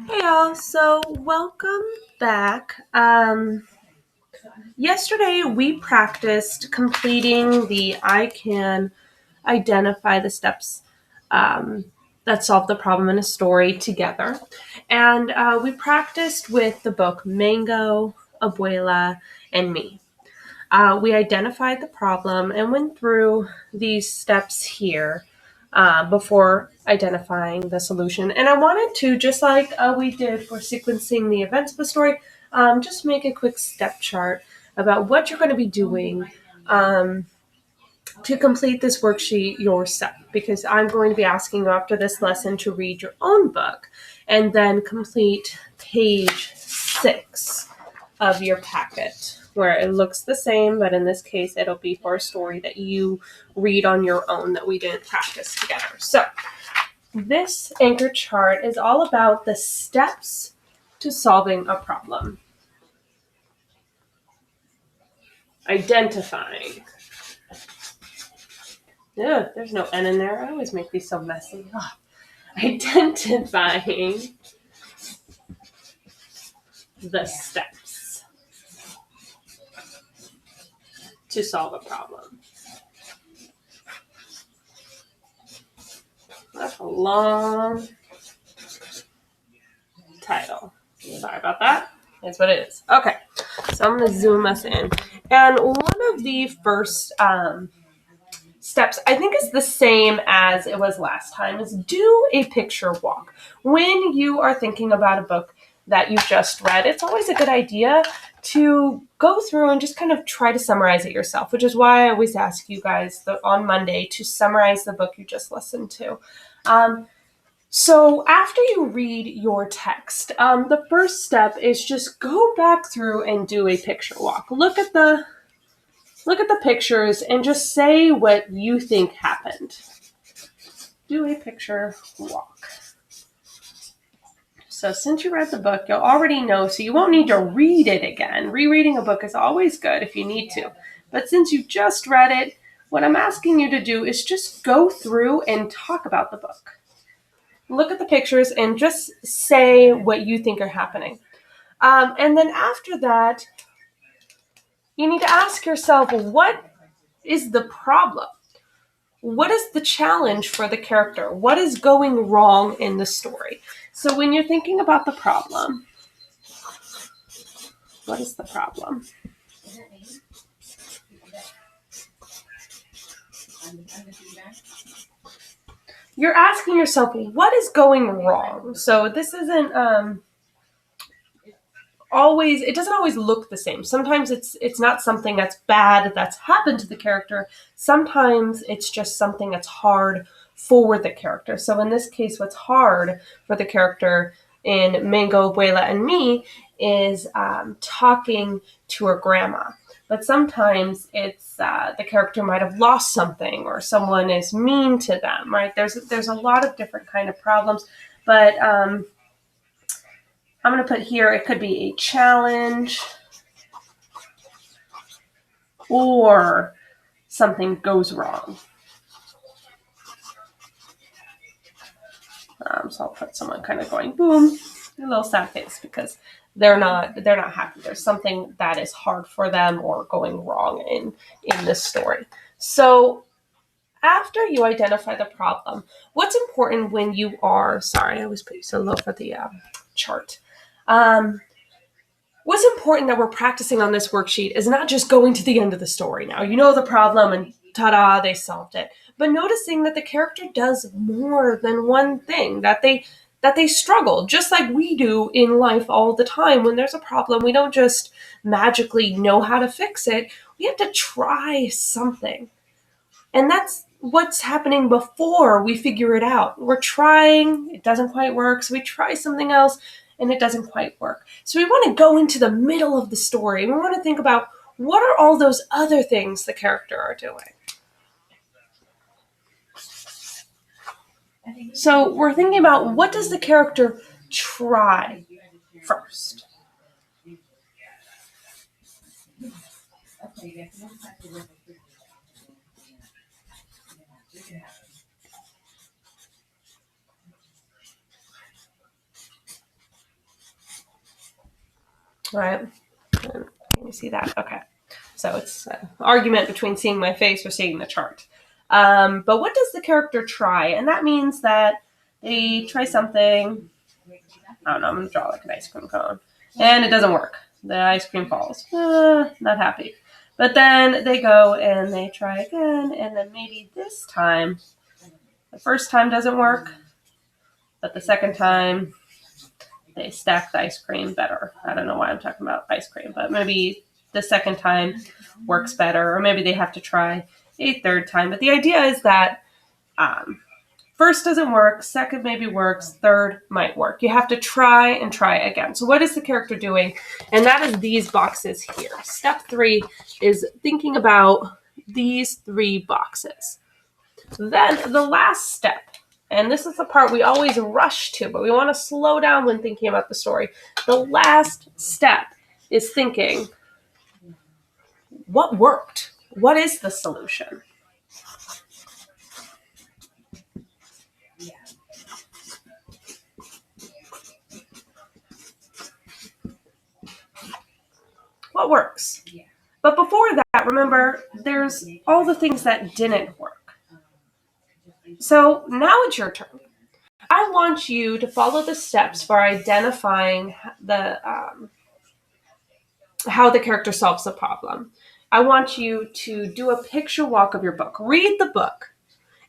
Hey y'all, so welcome back. Yesterday we practiced completing the I can identify the steps that solve the problem in a story together. And we practiced with the book Mango, Abuela, and Me. We identified the problem and went through these steps here before identifying the solution. And I wanted to, just like we did for sequencing the events of the story, just make a quick step chart about what you're going to be doing to complete this worksheet yourself, because I'm going to be asking you after this lesson to read your own book and then complete page 6 of your packet, where it looks the same, but in this case, it'll be for a story that you read on your own that we didn't practice together. So this anchor chart is all about the steps to solving a problem. Identifying. Ugh, there's no N in there. I always make these so messy. Ugh. Identifying the steps to solve a problem. That's a long title. Sorry about that. That's what it is. Okay, so I'm going to zoom us in. And one of the first steps, I think is the same as it was last time, is do a picture walk. When you are thinking about a book that you've just read, it's always a good idea to go through and just kind of try to summarize it yourself, which is why I always ask you guys on Monday to summarize the book you just listened to. So after you read your text, the first step is just go back through and do a picture walk. Look at the pictures and just say what you think happened. Do a picture walk. So since you read the book, you'll already know, so you won't need to read it again. Rereading a book is always good if you need to. But since you just read it, what I'm asking you to do is just go through and talk about the book. Look at the pictures and just say what you think are happening. And then after that, you need to ask yourself, what is the problem? What is the challenge for the character? What is going wrong in the story? So when you're thinking about the problem, what is the problem? You're asking yourself, what is going wrong? So this isn't always, it doesn't always look the same. Sometimes it's not something that's bad that's happened to the character. Sometimes it's just something that's hard for the character. So in this case, what's hard for the character in Mango, Abuela, and Me is talking to her grandma. But sometimes it's the character might have lost something, or someone is mean to them, right? There's a lot of different kind of problems, but I'm going to put here, it could be a challenge or something goes wrong. So I'll put someone kind of going boom, a little sad face, because they're not happy. There's something that is hard for them or going wrong in this story. So after you identify the problem, what's important when you are, sorry, I always put you so low for the chart. What's important that we're practicing on this worksheet is not just going to the end of the story. Now, you know the problem and ta-da, they solved it. But noticing that the character does more than one thing, that they struggle, just like we do in life all the time. When there's a problem, we don't just magically know how to fix it. We have to try something. And that's what's happening before we figure it out. We're trying, it doesn't quite work, so we try something else, and it doesn't quite work. So we want to go into the middle of the story. We want to think about, what are all those other things the character are doing? So we're thinking about, what does the character try first? right? Can you see that? Okay. So it's an argument between seeing my face or seeing the chart. But what does the character try? And that means that they try something. I don't know. I'm going to draw like an ice cream cone. And it doesn't work. The ice cream falls. Not happy. But then they go and they try again. And then maybe this time, the first time doesn't work. But the second time, they stack the ice cream better. I don't know why I'm talking about ice cream, but maybe the second time works better, or maybe they have to try a third time. But the idea is that first doesn't work, second maybe works, third might work. You have to try and try again. So what is the character doing? And that is these boxes here. Step 3 is thinking about these 3 boxes. Then the last step, and this is the part we always rush to, but we want to slow down when thinking about the story. The last step is thinking, what worked? What is the solution? What works? But before that, remember, there's all the things that didn't work. So now it's your turn. I want you to follow the steps for identifying how the character solves the problem. I want you to do a picture walk of your book. Read the book.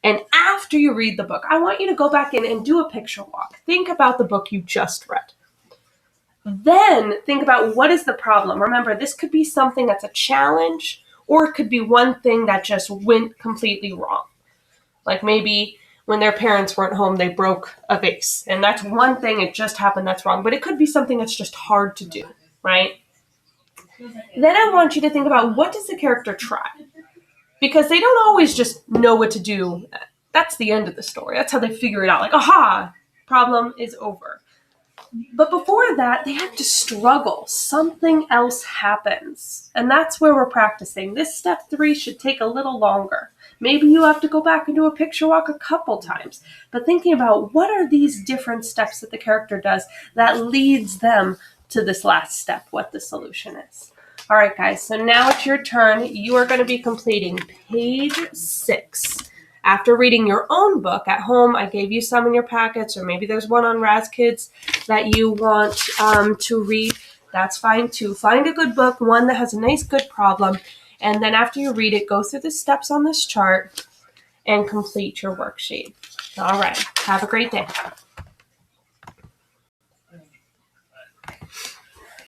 And after you read the book, I want you to go back in and do a picture walk. Think about the book you just read. Then think about what is the problem. Remember, this could be something that's a challenge, or it could be one thing that just went completely wrong. Like maybe when their parents weren't home, they broke a vase. And that's one thing, it just happened, that's wrong. But it could be something that's just hard to do, right? Then I want you to think about, what does the character try? Because they don't always just know what to do. That's the end of the story. That's how they figure it out. Like, aha, problem is over. But before that, they have to struggle. Something else happens. And that's where we're practicing. This step 3 should take a little longer. Maybe you have to go back and do a picture walk a couple times. But thinking about, what are these different steps that the character does that leads them to this last step, what the solution is. All right, guys, so now it's your turn. You are going to be completing page 6. After reading your own book at home, I gave you some in your packets, or maybe there's one on Raz-kids that you want to read. That's fine too. Find a good book, one that has a nice, good problem, and then after you read it, go through the steps on this chart and complete your worksheet. All right. Have a great day.